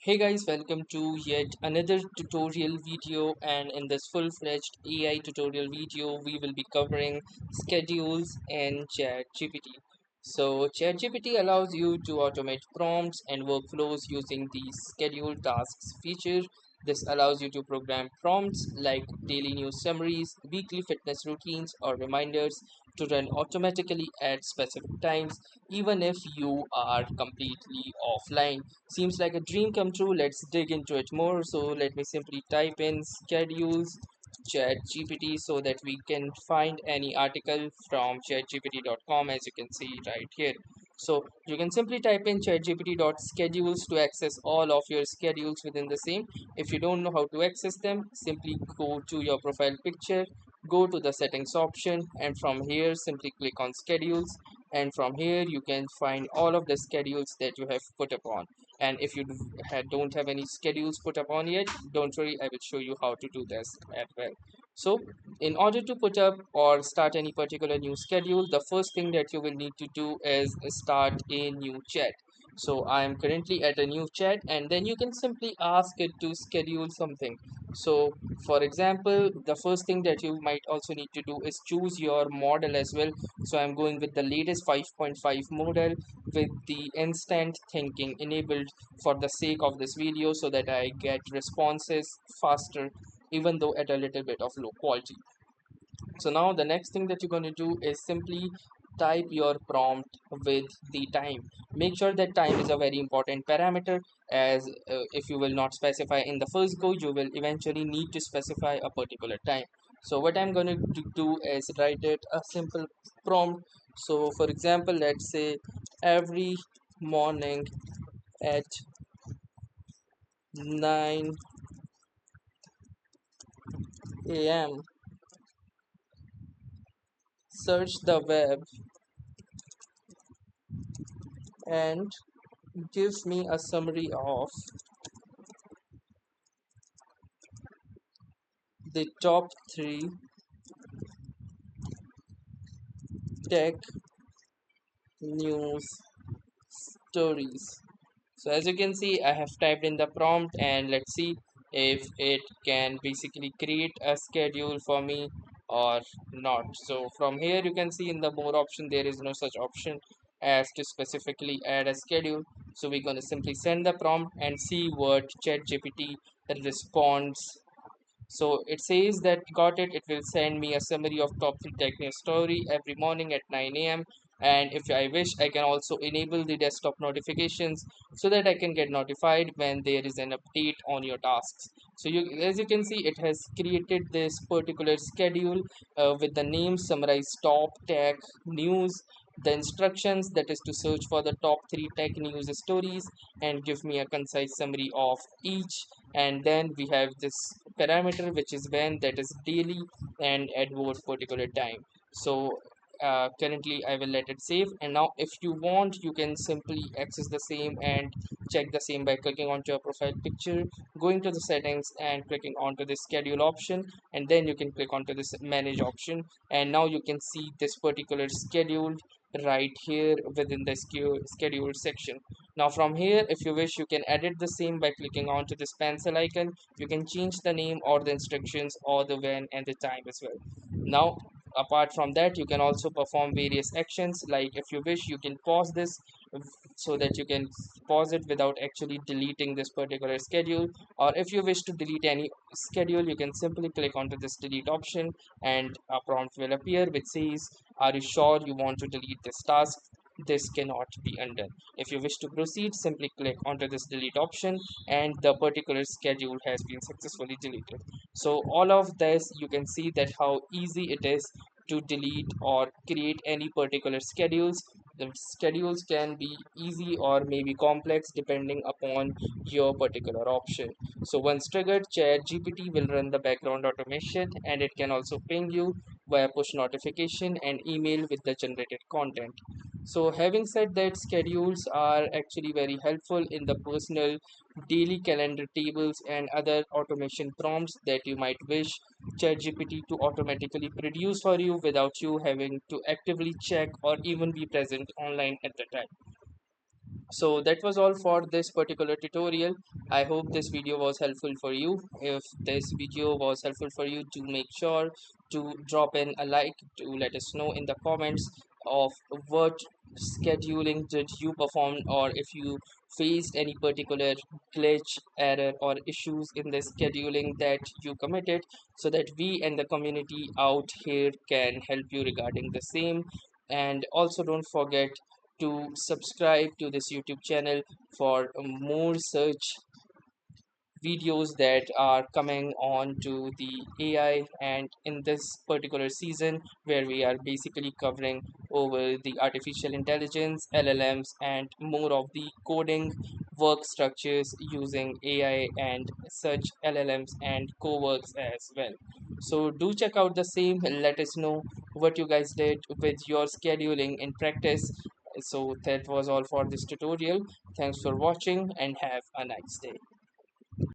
Hey guys, welcome to yet another tutorial video, and in this full-fledged AI tutorial video we will be covering schedules in ChatGPT. So ChatGPT allows you to automate prompts and workflows using the schedule tasks feature. This allows you to program prompts like daily news summaries, weekly fitness routines, or reminders to run automatically at specific times, even if you are completely offline. Seems like a dream come true. Let's dig into it more. So let me simply type in schedules chat gpt so that we can find any article from chatgpt.com, as you can see right here. So you can simply type in chatgpt.schedules to access all of your schedules within the same. If you don't know how to access them, simply go to your profile picture, go to the settings option, and from here simply click on schedules, and from here you can find all of the schedules that you have put upon. And if you don't have any schedules put up on yet, don't worry, I will show you how to do this as well. So in order to put up or start any particular new schedule, the first thing that you will need to do is start a new chat. So I am currently at a new chat, and then you can simply ask it to schedule something. So for example, the first thing that you might also need to do is choose your model as well. So I'm going with the latest 5.5 model with the instant thinking enabled for the sake of this video, so that I get responses faster, even though at a little bit of low quality. So now the next thing that you're going to do is simply type your prompt with the time. Make sure that time is a very important parameter, as if you will not specify in the first go, you will eventually need to specify a particular time. So what I'm going to do is write it a simple prompt. So for example, let's say every morning at 9 a.m. search the web and give me a summary of the top 3 tech news stories. So as you can see, I have typed in the prompt, and let's see if it can basically create a schedule for me or not. So from here you can see in the more option there is no such option as to specifically add a schedule. So we're going to simply send the prompt and see what ChatGPT responds. So it says that got it. It will send me a summary of top 3 tech news story every morning at 9 a.m. And if I wish, I can also enable the desktop notifications so that I can get notified when there is an update on your tasks. So as you can see, it has created this particular schedule with the name summarize top tech news, the instructions that is to search for the top 3 tech news stories and give me a concise summary of each. And then we have this parameter which is when, that is daily, and at what particular time. So currently I will let it save, and now if you want you can simply access the same and check the same by clicking onto your profile picture, going to the settings and clicking onto the schedule option, and then you can click onto this manage option, and now you can see this particular schedule right here within the schedule section. Now from here, if you wish, you can edit the same by clicking onto this pencil icon. You can change the name or the instructions or the when and the time as well. Now apart from that, you can also perform various actions, like if you wish you can pause this so that you can pause it without actually deleting this particular schedule, or if you wish to delete any schedule, you can simply click onto this delete option, and a prompt will appear which says, are you sure you want to delete this task? This cannot be undone. If you wish to proceed, simply click onto this delete option, and the particular schedule has been successfully deleted. So all of this, you can see that how easy it is to delete or create any particular schedules. The schedules can be easy or maybe complex depending upon your particular option. So once triggered, ChatGPT will run the background automation, and it can also ping you via push notification and email with the generated content. So having said that, schedules are actually very helpful in the personal daily calendar tables and other automation prompts that you might wish ChatGPT to automatically produce for you without you having to actively check or even be present online at the time. So that was all for this particular tutorial. I hope this video was helpful for you. If this video was helpful for you, to make sure to drop in a like, to let us know in the comments of what scheduling did you perform, or if you faced any particular glitch, error, or issues in the scheduling that you committed, so that we and the community out here can help you regarding the same. And also don't forget to subscribe to this YouTube channel for more such videos that are coming on to the AI, and in this particular season where we are basically covering over the artificial intelligence, LLMs, and more of the coding work structures using AI and such LLMs and co-works as well. So do check out the same. Let us know what you guys did with your scheduling in practice. So that was all for this tutorial. Thanks for watching and have a nice day.